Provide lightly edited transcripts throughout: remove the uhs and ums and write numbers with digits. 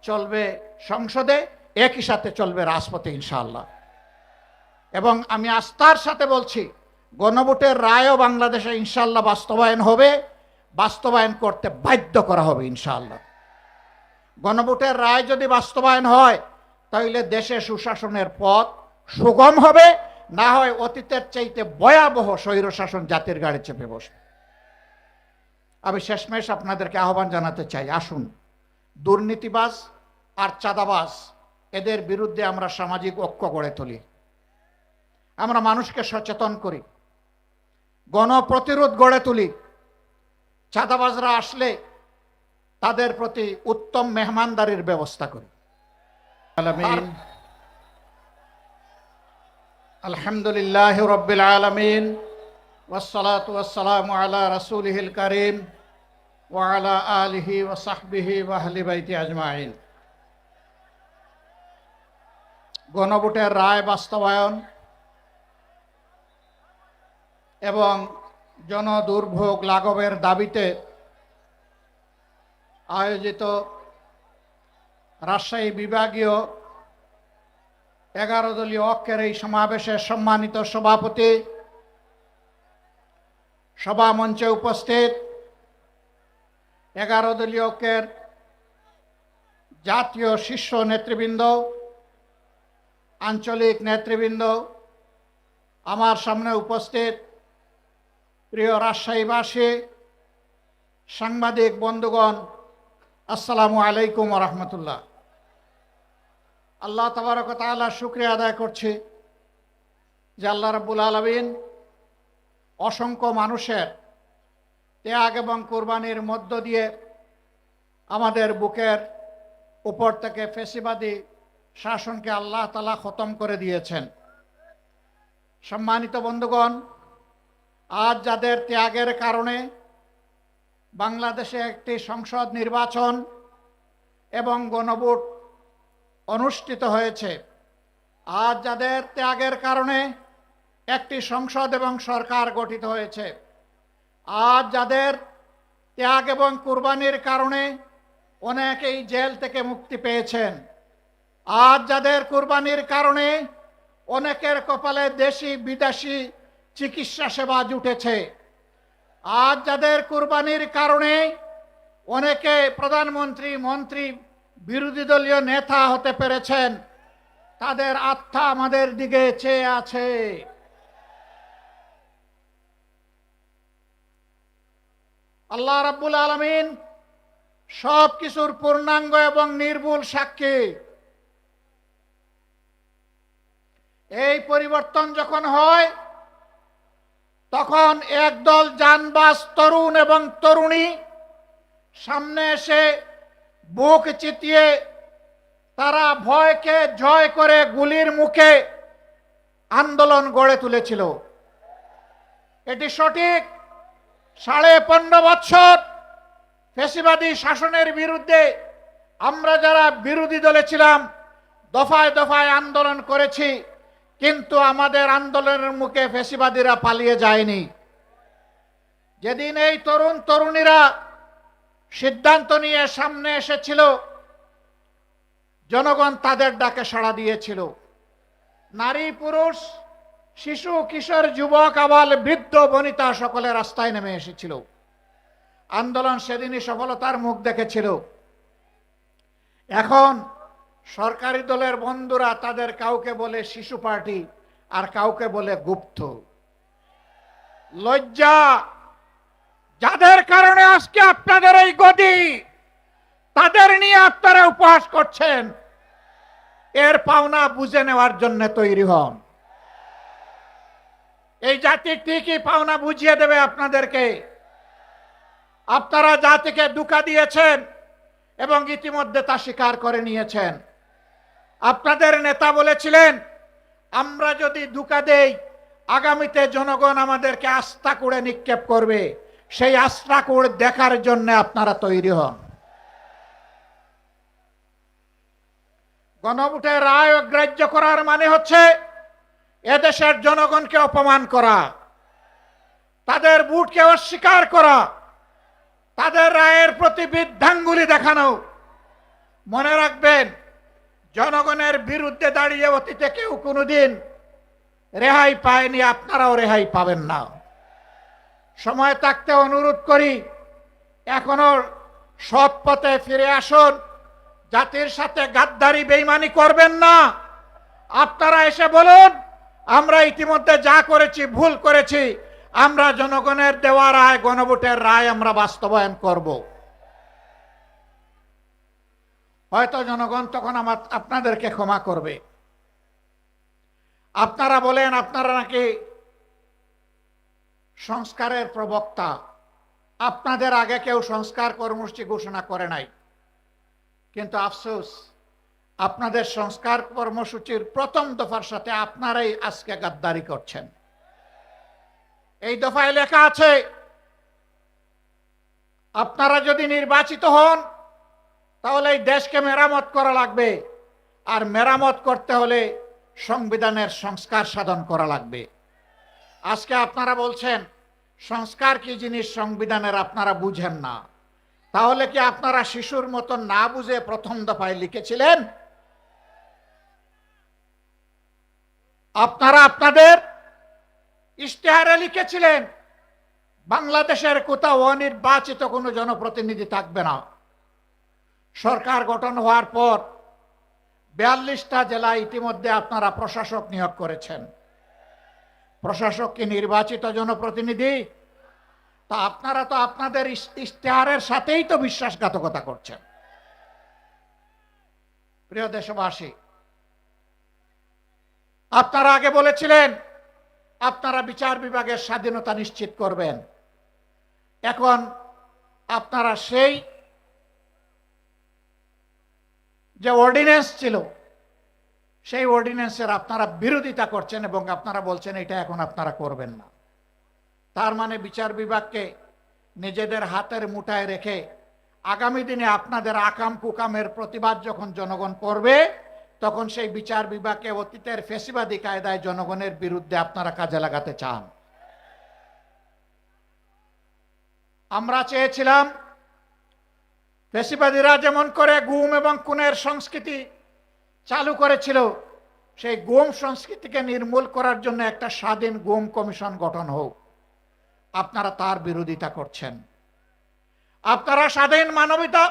চলবে সংসদে, একই সাথে চলবে রাজপথে ইনশাআল্লাহ। এবং আমি আস্থার সাথে বলছি, গণভোটের রায়ও বাংলাদেশে ইনশাআল্লাহ বাস্তবায়ন হবে, বাস্তবায়ন করতে বাধ্য করা হবে ইনশাআল্লাহ। গণভোটের রায় যদি বাস্তবায়ন হয় তাহলে দেশে সুশাসনের পথ সুগম হবে, না হয় অতীতের চাইতে ভয়াবহ স্বৈরশাসন জাতির গাড়ি চেপে বসবে। আমি শেষমেশ আপনাদেরকে আহ্বান জানাতে চাই, আসুন দুর্নীতিবাজ আর চাঁদাবাজ এদের বিরুদ্ধে আমরা সামাজিক ঐক্য গড়ে তুলি, আমরা মানুষকে সচেতন করি, গণপ্রতিরোধ গড়ে তুলি। চাঁদাবাজরা আসলে তাদের প্রতি উত্তম মেহমানদারির ব্যবস্থা করি। আলহামদুলিল্লাহ রাব্বিল আলামিন ওয়াসসালাতু ওয়াসসালামু আলা রাসূলিহিল কারীম ওয়া আলা আলিহি ওয়া সাহবিহি ওয়া আহলি বাইতি আজমাইন। গণভোটের রায় বাস্তবায়ন এবং জনদুর্ভোগ লাঘবের দাবিতে আয়োজিত রাজশাহী বিভাগীয় 11 দলীয় ঐক্যের এই সমাবেশের সম্মানিত সভাপতি, সভা মঞ্চে উপস্থিত 11 দলীয় ঐক্যের জাতীয় শীর্ষ নেতৃবৃন্দ, আঞ্চলিক নেতৃবৃন্দ, আমার সামনে উপস্থিত প্রিয় রাজশাহীবাসী, সাংবাদিক বন্ধুগণ, আসসালামু আলাইকুম ওয়া রাহমাতুল্লাহ। আল্লাহ তাবারক ওয়া তাআলার শুকরিয়া আদায় করছি যে আল্লাহ রাব্বুল আলামিন অসংখ্য মানুষের ত্যাগ এবং কোরবানির মধ্য দিয়ে আমাদের বুকের উপর থেকে ফ্যাসিবাদী শাসনকে আল্লাহ তাআলা খতম করে দিয়েছেন। সম্মানিত বন্ধুগণ, আজ যাদের ত্যাগের কারণে বাংলাদেশে একটি সংসদ নির্বাচন এবং গণভোট অনুষ্ঠিত হয়েছে, আজ যাদের ত্যাগের কারণে একটি সংসদ এবং সরকার গঠিত হয়েছে, আজ যাদের ত্যাগ এবং কুরবানির কারণে অনেকেই জেল থেকে মুক্তি পেয়েছেন, আজ যাদের কুরবানির কারণে অনেকের কপালে দেশি বিদেশি চিকিৎসা সেবা জুটেছে, আজ যাদের কুরবানির কারণে অনেকে প্রধানমন্ত্রী, মন্ত্রী, বিরোধী দলীয় নেতা হতে পেরেছেন, তাদের আত্মা আমাদের দিকে চেয়ে আছে। আল্লাহ রাব্বুল আলামিন সব কিছুর পূর্ণাঙ্গ এবং নির্ভুল সাক্ষী। এই পরিবর্তন যখন হয় তখন একদল জানবাজ তরুণ এবং তরুণী সামনে এসে বুক চিতিয়ে তারা ভয়কে জয় করে গুলির মুখে আন্দোলন গড়ে তুলেছিল। এটি সঠিক। 15.5 বছর ফ্যাসিবাদী শাসনের বিরুদ্ধে আমরা যারা বিরোধী দলে ছিলাম দফায় দফায় আন্দোলন করেছি, কিন্তু আমাদের আন্দোলনের মুখে ফ্যাসিবাদীরা পালিয়ে যায়নি। যেদিন এই তরুণ তরুণীরা সিদ্ধান্ত নিয়ে সামনে এসেছিল, জনগণ তাদের ডাকে সাড়া দিয়েছিল। নারী, পুরুষ, শিশু, কিশোর, যুবক, আবাল, বৃদ্ধ, বনিতা সকলে রাস্তায় নেমে এসেছিল। আন্দোলন সেদিনই সফলতার মুখ দেখেছিল। এখন সরকারি দলের বন্ধুরা তাদের কাউকে বলে শিশু পার্টি আর কাউকে বলে গুপ্ত। লজ্জা! যাদের কারণে আজকে আপনাদের এই গদি, তাদের নিয়ে আপনারা উপহাস করছেন, এর পাওনা বুঝে নেওয়ার জন্য তৈরি হন। এই জাতি ঠিকই পাওনা বুঝিয়ে দেবে আপনাদেরকে। আপনারা জাতিকে ধোঁকা দিয়েছেন এবং ইতিমধ্যে তা স্বীকার করে নিয়েছেন। আপনাদের নেতা বলেছিলেন, আমরা যদি ধোঁকা দেই আগামীতে জনগণ আমাদেরকে আস্থা করে নিক্ষেপ করবে। সেই আস্থা করে দেখার জন্য আপনারা তৈরি হন। গণভোটের রায় অগ্রাহ্য করার মানে হচ্ছে এদেশের জনগণকে অপমান করা, তাদের ভোটকে অস্বীকার করা, তাদের রায়ের প্রতি বৃদ্ধাঙ্গুলি দেখানো। মনে রাখবেন, জনগণের বিরুদ্ধে দাঁড়িয়ে অতীতে কেউ কোনোদিন রেহাই পায়নি, আপনারাও রেহাই পাবেন না। সময় থাকতে অনুরোধ করি, এখনো সৎ পথে ফিরে আসুন, জাতির সাথে গাদ্দারি বেইমানি করবেন না। আপনারা এসে বলুন, আমরা ইতিমধ্যে যা করেছি ভুল করেছি, আমরা জনগণের দেওয়া রায়, গণভোটের রায় আমরা বাস্তবায়ন করব। হয়তো জনগণ তখন আপনাদেরকে ক্ষমা করবে। আপনারা বলেন আপনারা নাকি সংস্কারের প্রবক্তা, আপনাদের আগে কেউ সংস্কার কর্মসূচি ঘোষণা করে নাই, কিন্তু আফসোস আপনাদের সংস্কার কর্মসূচির প্রথম দফার সাথে আপনারাই আজকে গাদ্দারি করছেন। এই দফায় লেখা আছে, আপনারা যদি নির্বাচিত হন তাহলে এই দেশকে মেরামত করা লাগবে, আর মেরামত করতে হলে সংবিধানের সংস্কার সাধন করা লাগবে। আজকে আপনারা বলছেন সংস্কার কি জিনিস সংবিধানের আপনারা বুঝেন না। তাহলে কি আপনারা শিশুর মতন না বুঝে প্রথম দফায় লিখেছিলেন? আপনারা আপনাদের ইশতেহারে লিখেছিলেন বাংলাদেশের কোথাও অনির্বাচিত কোনো জনপ্রতিনিধি থাকবে না। সরকার গঠন হওয়ার পর 42টা জেলায় ইতিমধ্যে আপনারা প্রশাসক নিয়োগ করেছেন। প্রশাসক কি নির্বাচিত জনপ্রতিনিধি? তা আপনারা তো আপনাদের ইশতেহারের সাথেই তো বিশ্বাসঘাতকতা করছেন। প্রিয় দেশবাসী, আপনারা আগে বলেছিলেন আপনারা বিচার বিভাগের স্বাধীনতা নিশ্চিত করবেন। এখন আপনারা সেই যে অর্ডিন্যান্স ছিল সেই অর্ডিন্যান্সের আপনারা বিরোধিতা করছেন এবং আপনারা বলছেন এটা এখন আপনারা করবেন না। তার মানে বিচার বিভাগকে নিজেদের হাতের মুঠায় রেখে আগামী দিনে আপনাদের আকাম কুকামের প্রতিবাদ যখন জনগণ করবে, তখন সেই বিচার বিভাগকে অতীতের ফ্যাসিবাদী কায়দায় জনগণের বিরুদ্ধে আপনারা কাজে লাগাতে চান। আমরা চেয়েছিলাম ফ্যাসিবাদীরা যেমন করে গুম এবং খুনের সংস্কৃতি চালু করেছিল, সেই গুম সংস্কৃতিকে নির্মূল করার জন্য একটা স্বাধীন গুম কমিশন গঠন হোক। আপনারা তার বিরোধিতা করছেন। আপনারা স্বাধীন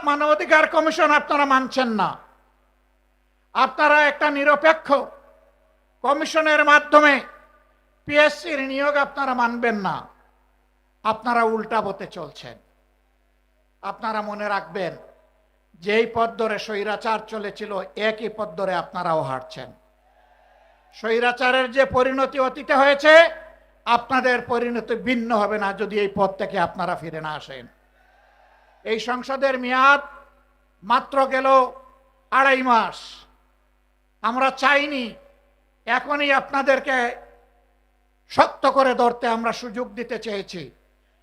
মানবাধিকার কমিশন আপনারা মানছেন না। আপনারা একটা নিরপেক্ষ কমিশনের মাধ্যমে পিএসসির নিয়োগ আপনারা মানবেন না। আপনারা উল্টা পথে চলছেন। আপনারা মনে রাখবেন, যেই পথ ধরে স্বৈরাচার চলেছিল একই পথ ধরে আপনারাও হাঁটছেন। স্বৈরাচারের যে পরিণতি অতীতে হয়েছে, আপনাদের পরিণতি ভিন্ন হবে না যদি এই পথ থেকে আপনারা ফিরে না আসেন। এই সংসদের মেয়াদ মাত্র গেল 2.5 মাস। আমরা চাইনি, এখনই আপনাদেরকে শক্ত করে ধরতে আমরা সুযোগ দিতে চেয়েছি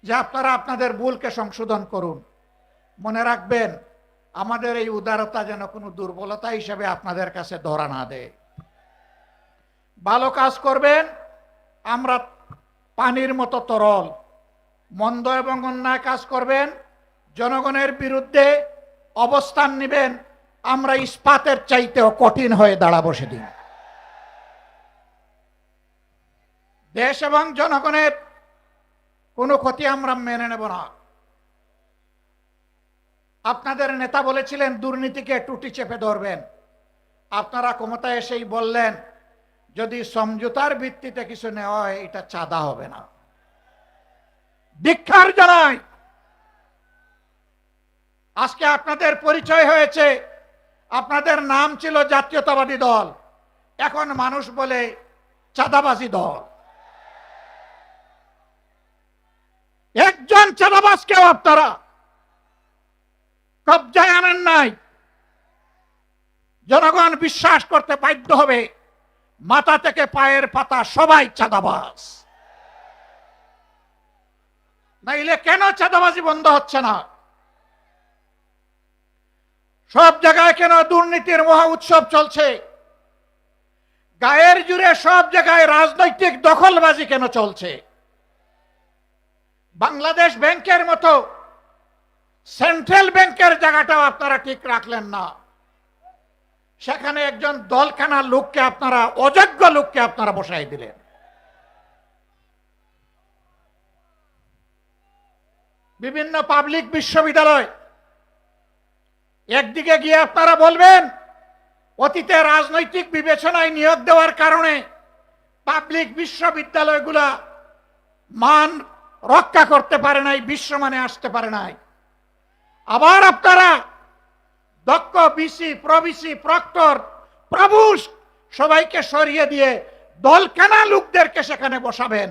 যে আপনারা আপনাদের ভুলকে সংশোধন করুন। মনে রাখবেন, আমাদের এই উদারতা যেন কোনো দুর্বলতা হিসেবে আপনাদের কাছে ধরা না দেয়। ভালো কাজ করবেন, আমরা পানির মতো তরল। মন্দ এবং অন্যায় কাজ করবেন, জনগণের বিরুদ্ধে অবস্থান নেবেন, আমরা ইস্পাতের চাইতেও কঠিন হয়ে দাঁড়াবো সেদিন। দেশ এবং জনগণের কোনো ক্ষতি আমরা মেনে নেব না। আপনাদের নেতা বলেছিলেন দুর্নীতিকে টুটি চেপে ধরবেন। আপনারা ক্ষমতায় এসেই বললেন যদি সমঝোতার ভিত্তিতে কিছু নেওয়া হয় এটা চাঁদা হবে না। ধিক্কার জানাই। আজকে আপনাদের পরিচয় হয়েছে, আপনাদের নাম ছিল জাতীয়তাবাদী দল, এখন মানুষ বলে চাঁদাবাজি দল। একজন চাঁদাবাজকেও আপনারা কবজায় আনেন নাই। জনগণ বিশ্বাস করতে বাধ্য হবে মাথা থেকে পায়ের পাতা সবাই চাঁদাবাজ। নাইলে কেন চাঁদাবাজি বন্ধ হচ্ছে না? সব জায়গায় কেন দুর্নীতির মহা উৎসব চলছে? গায়ের জুড়ে সব জায়গায় রাজনৈতিক দখলবাজি কেন চলছে? বাংলাদেশ ব্যাংকের মতো সেন্ট্রাল ব্যাংকের জায়গাটাও আপনারা ঠিক রাখলেন না। সেখানে একজন দলখানার লোককে আপনারা, অযোগ্য লোককে আপনারা বসাই দিলেন। বিভিন্ন পাবলিক বিশ্ববিদ্যালয়, একদিকে গিয়ে আপনারা বলবেন অতীতে রাজনৈতিক বিবেচনায় নিয়োগ দেওয়ার কারণে পাবলিক বিশ্ববিদ্যালয়গুলা মান রক্ষা করতে পারে নাই, বিশ্বমানে আসতে পারে নাই। আবার আপনারা দক্ষ বিসি, প্রবিসি, প্রক্টর, প্রভুস্ট সবাইকে সরিয়ে দিয়ে দলখানা লোকদেরকে সেখানে বসাবেন।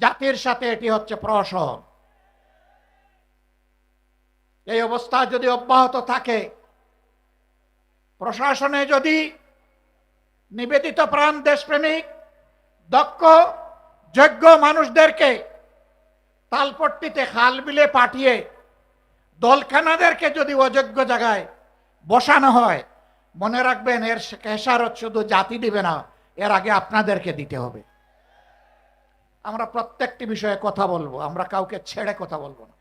জাতির সাথে এটি হচ্ছে প্রহসন। এই অবস্থা যদি অব্যাহত থাকে, প্রশাসনে যদি নিবেদিত প্রাণ দেশপ্রেমিক দক্ষ যোগ্য মানুষদেরকে তালপট্টিতে খাল বিলে পাঠিয়ে দলখানাদেরকে যদি অযোগ্য জায়গায় বসানো হয়, মনে রাখবেন এর খেসারত শুধু জাতি দিবে না, এর আগে আপনাদেরকে দিতে হবে। আমরা প্রত্যেকটি বিষয়ে কথা বলবো, আমরা কাউকে ছেড়ে কথা বলবো না।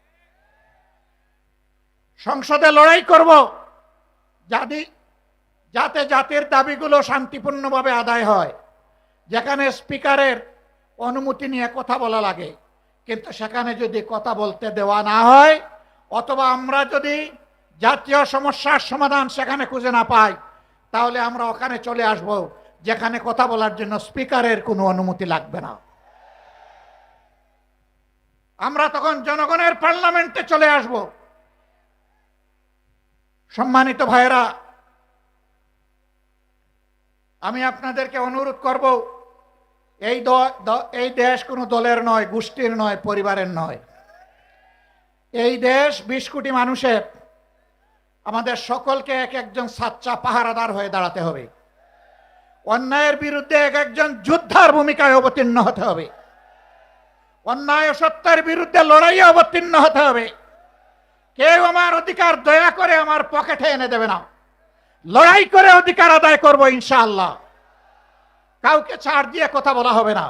সংসদে লড়াই করব যাতে জাতির দাবিগুলো শান্তিপূর্ণভাবে আদায় হয়। যেখানে স্পিকারের অনুমতি নিয়ে কথা বলা লাগে, কিন্তু সেখানে যদি কথা বলতে দেওয়া না হয়, অথবা আমরা যদি জাতীয় সমস্যার সমাধান সেখানে খুঁজে না পাই, তাহলে আমরা ওখানে চলে আসব যেখানে কথা বলার জন্য স্পিকারের কোনো অনুমতি লাগবে না। আমরা তখন জনগণের পার্লামেন্টে চলে আসব। সম্মানিত ভাইয়েরা, আমি আপনাদেরকে অনুরোধ করব, এই দেশ কোনো দলের নয়, গোষ্ঠীর নয়, পরিবারের নয়। এই দেশ 20 কোটি মানুষের। আমাদের সকলকে এক একজন সাচ্চা পাহারাদার হয়ে দাঁড়াতে হবে। অন্যায়ের বিরুদ্ধে এক একজন যোদ্ধার ভূমিকায় অবতীর্ণ হতে হবে। অন্যায় ও সত্যের বিরুদ্ধে লড়াইয়ে অবতীর্ণ হতে হবে। কেউ আমার অধিকার দয়া করে আমার পকেটে এনে দেবে না। লড়াই করে অধিকার আদায় করব ইনশাআল্লাহ। কাউকে ছাড় দিয়ে কথা বলা হবে না।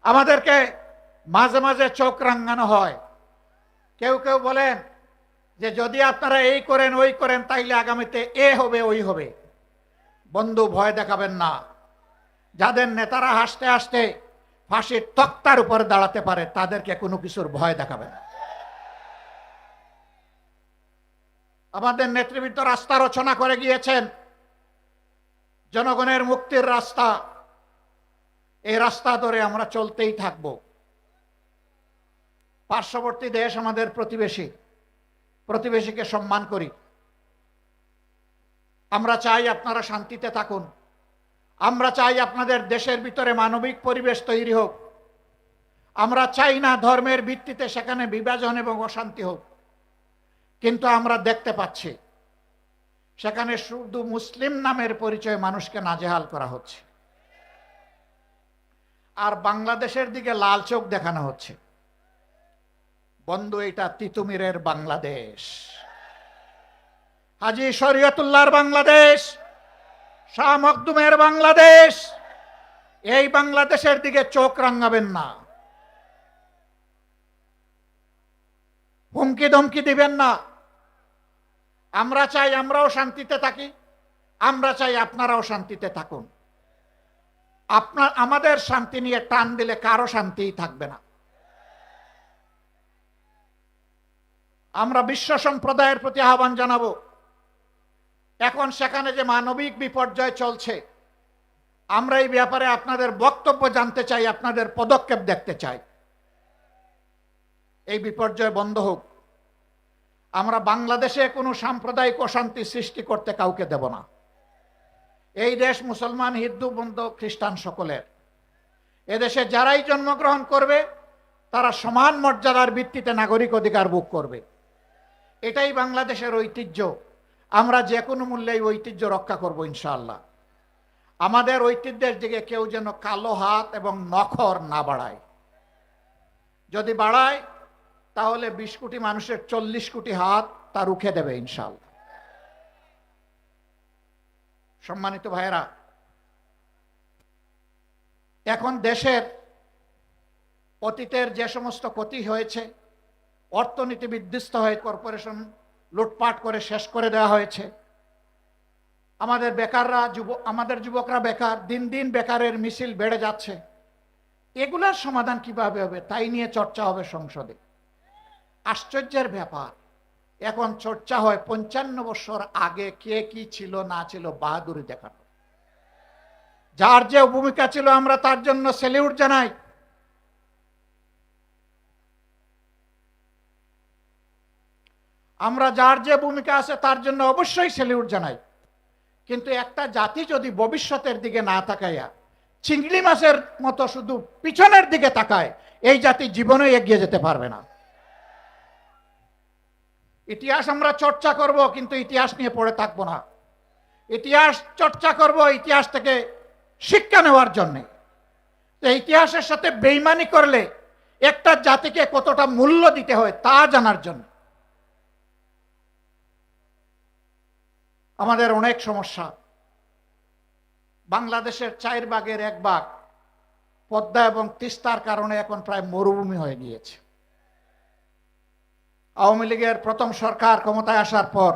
আমাদেরকে মাঝে মাঝে চোখ রাঙানো হয়। কেউ কেউ বলেন যে যদি আপনারা এই করেন ওই করেন তাইলে আগামীতে এ হবে ওই হবে। বন্ধু, ভয় দেখাবেন না। যাদের নেতারা হাসতে হাসতে ফাঁসির তক্তার উপর দাঁড়াতে পারে, তাদেরকে কোনো কিছুর ভয় দেখাবেন না। আমাদের নেতৃবৃন্দ রাস্তা রচনা করে গিয়েছেন, জনগণের মুক্তির রাস্তা। এই রাস্তা ধরে আমরা চলতেই থাকব। পার্শ্ববর্তী দেশ আমাদের প্রতিবেশী, প্রতিবেশীকে সম্মান করি। আমরা চাই আপনারা শান্তিতে থাকুন। আমরা চাই আপনাদের দেশের ভিতরে মানবিক পরিবেশ তৈরি হোক। আমরা চাই না ধর্মের ভিত্তিতে সেখানে বিভাজন এবং অশান্তি হোক। কিন্তু আমরা দেখতে পাচ্ছি সেখানে শুধু মুসলিম নামের পরিচয়ে মানুষকে নাজেহাল করা হচ্ছে, আর বাংলাদেশের দিকে লাল চোখ দেখানো হচ্ছে। বন্ধু, এটা তিতুমিরের বাংলাদেশ, হাজী শরীয়তুল্লাহর বাংলাদেশ, শাহ মখদুমের বাংলাদেশ। এই বাংলাদেশের দিকে চোখ রাঙাবেন না, হুমকি ধমকি দিবেন না। আমরা চাই আমরাও শান্তিতে থাকি, আমরা চাই আপনারাও শান্তিতে থাকুন। আমাদের শান্তি নিয়ে টান দিলে কারো শান্তিই থাকবে না। আমরা বিশ্ব সম্প্রদায়ের প্রতি আহ্বান জানাবো, এখন সেখানে যে মানবিক বিপর্যয় চলছে, আমরা এই ব্যাপারে আপনাদের বক্তব্য জানতে চাই, আপনাদের পদক্ষেপ দেখতে চাই। এই বিপর্যয় বন্ধ হোক। আমরা বাংলাদেশে কোনো সাম্প্রদায়িক অশান্তি সৃষ্টি করতে কাউকে দেব না। এই দেশ মুসলমান, হিন্দু, বৌদ্ধ, খ্রিস্টান সকলের। এদেশে যারাই জন্মগ্রহণ করবে তারা সমান মর্যাদার ভিত্তিতে নাগরিক অধিকার ভোগ করবে। এটাই বাংলাদেশের ঐতিহ্য। আমরা যে কোনো মূল্যে এই ঐতিহ্য রক্ষা করব ইনশাআল্লাহ। আমাদের ঐতিহ্যের দিকে কেউ যেন কালো হাত এবং নখর না বাড়ায়। যদি বাড়ায় তাহলে 20 কোটি মানুষের 40 কোটি হাত তা রুখে দেবে ইনশাআল্লাহ। সম্মানিত ভাইয়েরা, এখন দেশের অতীতের যে সমস্ত ক্ষতি হয়েছে, অর্থনীতি বিধ্বস্ত হয়ে কর্পোরেশন লুটপাট করে শেষ করে দেওয়া হয়েছে, আমাদের আমাদের যুবকরা বেকার, দিন দিন বেকারের মিছিল বেড়ে যাচ্ছে। এগুলার সমাধান কিভাবে হবে তাই নিয়ে চর্চা হবে সংসদে। আশ্চর্যের ব্যাপার, এখন চর্চা হয় 55 বছর আগে কে কি ছিল না ছিল বাহাদুরি দেখানো। যার যে ভূমিকা ছিল আমরা তার জন্য স্যালিউট জানাই। আমরা যার যে ভূমিকা আছে তার জন্য অবশ্যই স্যালিউট জানাই। কিন্তু একটা জাতি যদি ভবিষ্যতের দিকে না তাকাইয়া চিংড়ি মাছের মতো শুধু পিছনের দিকে তাকায়, এই জাতি জীবনে এগিয়ে যেতে পারবে না। ইতিহাস আমরা চর্চা করব, কিন্তু ইতিহাস নিয়ে পড়ে থাকবো না। ইতিহাস চর্চা করব ইতিহাস থেকে শিক্ষা নেওয়ার জন্য। ইতিহাসের সাথে বেইমানি করলে একটা জাতিকে কতটা মূল্য দিতে হয় তা জানার জন্য। আমাদের অনেক সমস্যা। বাংলাদেশের 4 ভাগের 1 ভাগ পদ্মা এবং তিস্তার কারণে এখন প্রায় মরুভূমি হয়ে গিয়েছে। আওয়ামী লীগের প্রথম সরকার ক্ষমতায় আসার পর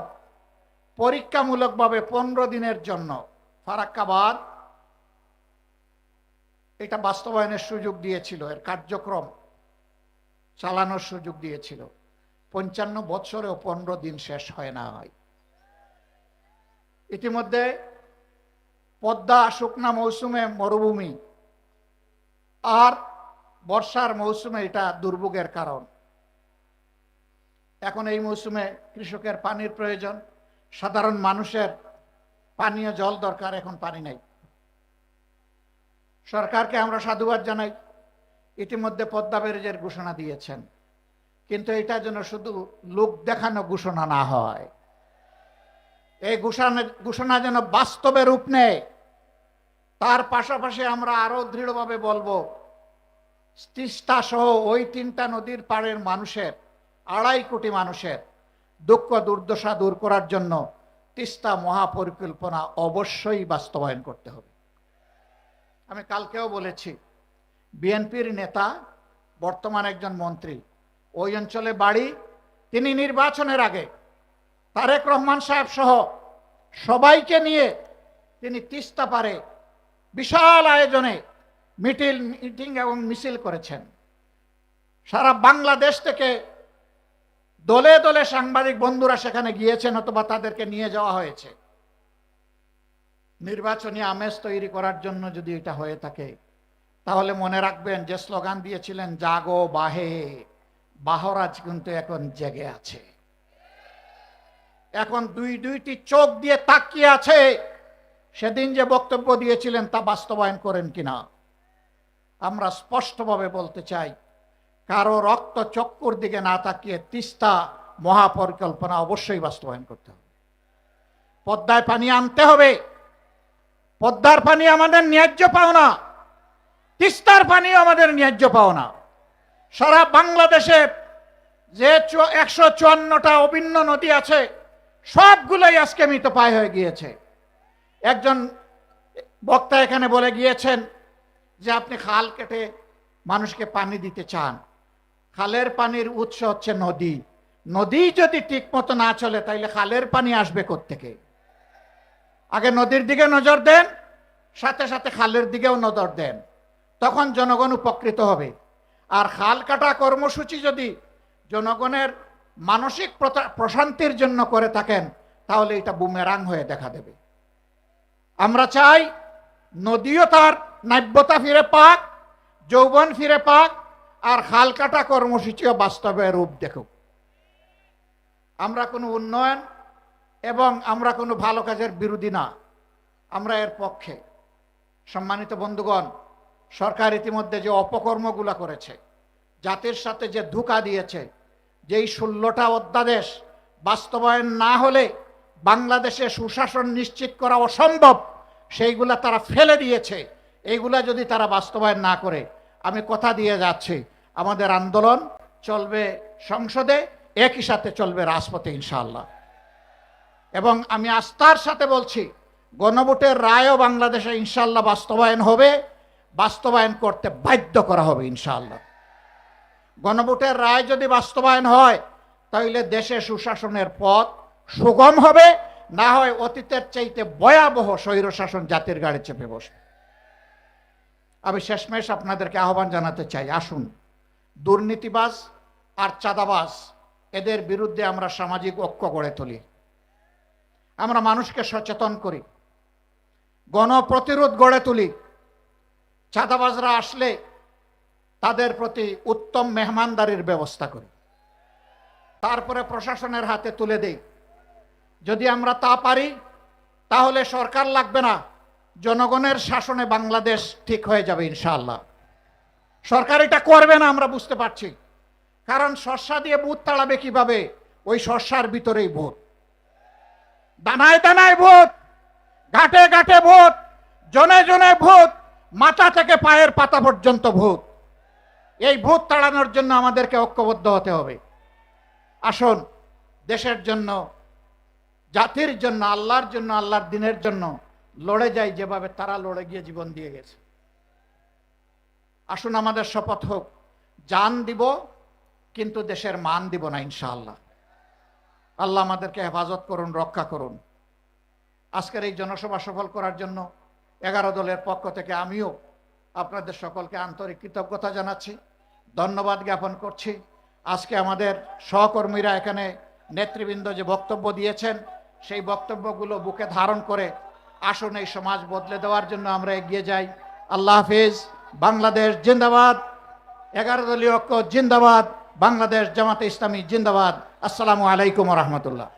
পরীক্ষামূলকভাবে 15 দিনের জন্য ফারাক্কা বাঁধ এটা বাস্তবায়নের সুযোগ দিয়েছিল, এর কার্যক্রম চালানোর সুযোগ দিয়েছিল। 55 বছরেও 15 দিন শেষ হয় না। ইতিমধ্যে পদ্মা শুকনা মৌসুমে মরুভূমি, আর বর্ষার মৌসুমে এটা দুর্ভোগের কারণ। এখন এই মৌসুমে কৃষকের পানির প্রয়োজন, সাধারণ মানুষের পানীয় জল দরকার, এখন পানি নাই। সরকারকে আমরা সাধুবাদ জানাই, ইতিমধ্যে পদ্মা ব্যারেজের ঘোষণা দিয়েছেন, কিন্তু এটা যেন শুধু লোক দেখানো ঘোষণা না হয়। এই ঘোষণা যেন বাস্তবে রূপ নেয়। তার পাশাপাশি আমরা আরো দৃঢ়ভাবে বলবো, তিস্তা সহ ওই 3টা নদীর পাড়ের মানুষের, 2.5 কোটি মানুষের দুঃখ দুর্দশা দূর করার জন্য তিস্তা মহাপরিকল্পনা অবশ্যই বাস্তবায়ন করতে হবে। আমি কালকেও বলেছি, বিএনপির নেতা, বর্তমান একজন মন্ত্রী, ওই অঞ্চলে বাড়ি, তিনি নির্বাচনের আগে তারেক রহমান সাহেব সহ সবাইকে নিয়ে তিনি তিস্তা পারে বিশাল আয়োজনে মিটিং এবং মিছিল করেছেন। সারা বাংলাদেশ থেকে দলে দলে সাংবাদিক বন্ধুরা সেখানে গিয়েছেন অথবা তাদেরকে নিয়ে যাওয়া হয়েছে। নির্বাচনী আমেজ তৈরি করার জন্য যদি এটা হয়ে থাকে, তাহলে মনে রাখবেন যে স্লোগান দিয়েছিলেন জাগো বাহে, বাহরাজ কিন্তু এখন জেগে আছে। এখন দুইটি চোখ দিয়ে তাকিয়ে আছে। সেদিন যে বক্তব্য দিয়েছিলেন তা বাস্তবায়ন করেন কিনা। আমরা স্পষ্টভাবে বলতে চাই, কারো রক্ত চক্কর দিকে না তাকিয়ে তিস্তা মহাপরিকল্পনা অবশ্যই বাস্তবায়ন করতে হবে। পদ্মায় পানি আনতে হবে। পদ্মার পানি আমাদের ন্যায্য পাওনা, তিস্তার পানি আমাদের ন্যায্য পাওনা। সারা বাংলাদেশে যে 154টা অভিন্ন নদী আছে, সবগুলোই আজকে মৃতপ্রায় হয়ে গিয়েছে। একজন বক্তা এখানে বলে গিয়েছেন যে আপনি খাল কেটে মানুষকে পানি দিতে চান। খালের পানির উৎস হচ্ছে নদী। নদী যদি ঠিক মতো না চলে তাইলে খালের পানি আসবে কোত্থেকে? আগে নদীর দিকে নজর দেন, সাথে সাথে খালের দিকেও নজর দেন, তখন জনগণ উপকৃত হবে। আর খাল কাটা কর্মসূচি যদি জনগণের মানসিক প্রশান্তির জন্য করে থাকেন, তাহলে এটা বুমেরাং হয়ে দেখা দেবে। আমরা চাই নদীও তার নাব্যতা ফিরে পাক, যৌবন ফিরে পাক, আর খাল কাটা কর্মসূচিও বাস্তবে রূপ দেখুক। আমরা কোনো উন্নয়ন এবং আমরা কোনো ভালো কাজের বিরোধী না, আমরা এর পক্ষে। সম্মানিত বন্ধুগণ, সরকার ইতিমধ্যে যে অপকর্মগুলো করেছে, জাতির সাথে যে ধোঁকা দিয়েছে, যেই 16টা অধ্যাদেশ বাস্তবায়ন না হলে বাংলাদেশে সুশাসন নিশ্চিত করা অসম্ভব, সেইগুলা তারা ফেলে দিয়েছে। এইগুলা যদি তারা বাস্তবায়ন না করে, আমি কথা দিয়ে যাচ্ছি, আমাদের আন্দোলন চলবে সংসদে, একই সাথে চলবে রাজপথে ইনশাআল্লাহ। এবং আমি আস্থার সাথে বলছি, গণভোটের রায়ও বাংলাদেশে ইনশাআল্লাহ বাস্তবায়ন হবে, বাস্তবায়ন করতে বাধ্য করা হবে ইনশাআল্লাহ। গণভোটের রায় যদি বাস্তবায়ন হয়, তাহলে দেশে সুশাসনের পথ সুগম হবে, না হয় অতীতের চাইতে ভয়াবহ স্বৈরশাসন জাতির গাড়ি চেপে বসবে। আমি শেষমেশ আপনাদেরকে আহ্বান জানাতে চাই, আসুন দুর্নীতিবাজ আর চাঁদাবাজ এদের বিরুদ্ধে আমরা সামাজিক ঐক্য গড়ে তুলি, আমরা মানুষকে সচেতন করি, গণপ্রতিরোধ গড়ে তুলি। চাঁদাবাজরা আসলে তাদের প্রতি উত্তম মেহমানদারির ব্যবস্থা করি, তারপরে প্রশাসনের হাতে তুলে দেই। যদি আমরা তা পারি তাহলে সরকার লাগবে না, জনগণের শাসনে বাংলাদেশ ঠিক হয়ে যাবে ইনশাআল্লাহ। সরকার এটা করবে না আমরা বুঝতে পারছি, কারণ শস্যা দিয়ে ভূত তাড়াবে কিভাবে? ওই শস্যার ভিতরেই ভূত, দানায় দানায় ভূত, ঘাটে ঘাটে ভূত, জনে জনে ভূত, মাথা থেকে পায়ের পাতা পর্যন্ত ভূত। এই ভূত তাড়ানোর জন্য আমাদেরকে ঐক্যবদ্ধ হতে হবে। আসুন দেশের জন্য, জাতির জন্য, আল্লাহর জন্য, আল্লাহর দিনের জন্য লড়ে যাই যেভাবে তারা লড়ে গিয়ে জীবন দিয়ে গেছে। আসুন আমাদের শপথ হোক, জান দিব কিন্তু দেশের মান দিব না ইনশাআল্লাহ। আল্লাহ আমাদেরকে হেফাজত করুন, রক্ষা করুন। আজকের এই জনসভা সফল করার জন্য 11 দলের পক্ষ থেকে আমিও আপনাদের সকলকে আন্তরিক কৃতজ্ঞতা জানাচ্ছি, ধন্যবাদ জ্ঞাপন করছি। আজকে আমাদের সহকর্মীরা এখানে নেতৃবৃন্দ যে বক্তব্য দিয়েছেন, সেই বক্তব্যগুলো বুকে ধারণ করে আসুন এই সমাজ বদলে দেওয়ার জন্য আমরা এগিয়ে যাই। আল্লাহ হাফিজ। বাংলাদেশ জিন্দাবাদ, 11 দলীয় ঐক্য জিন্দাবাদ, বাংলাদেশ জামাতে ইসলামী জিন্দাবাদ। আসসালামু আলাইকুম ওয়া রাহমাতুল্লাহ।